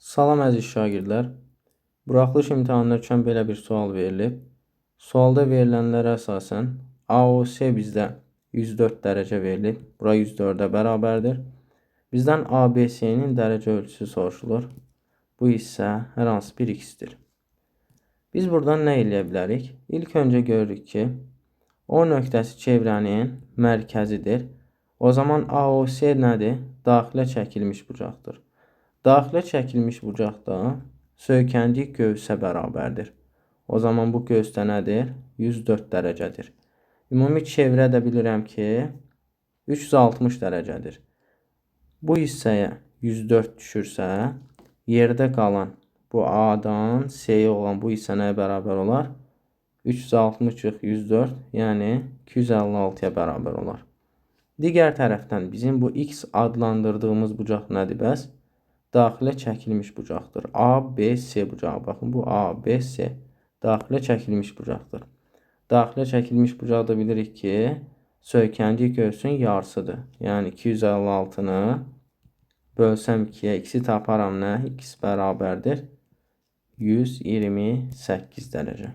Salam əziz şagirdlər. Buraxılış imtahanına üçün belə bir sual verilib. Sualda verilənlərə əsasən AOC bizdə 104 dərəcə verilib. Bura 104-ə bərabərdir. Bizdən ABC-nin dərəcə ölçüsü soruşulur. Bu isə hər hansı bir x-dir. Biz buradan nə eləyə bilərik? İlk öncə görürük ki, O nöqtəsi çevrənin mərkəzidir. O zaman AOC nədir? Daxilə çəkilmiş bucaqdır. Daxilə çəkilmiş bucaqda söykəndik qövsə bərabərdir. O zaman bu qövsdə nədir? 104 dərəcədir. Ümumi çevrə də bilirəm ki, 360 dərəcədir. Bu hissəyə 104 düşürsə, yerdə qalan bu A-dan C-yə olan bu hissə nəyə bərabər olar? 360 104, yəni 256-ya bərabər olar. Digər tərəfdən bizim bu X adlandırdığımız bucaq nədir bəs? Daxilə çəkilmiş bucaqdır. ABC bucağı. Baxın, bu ABC daxilə çəkilmiş bucaqdır. Daxilə çəkilmiş bucaqda bilirik ki, söykəndik qövsün yarısıdır. Yəni 256-nı bölsəm 2-yə, x-i taparam nə? X bərabərdir 128 dərəcə.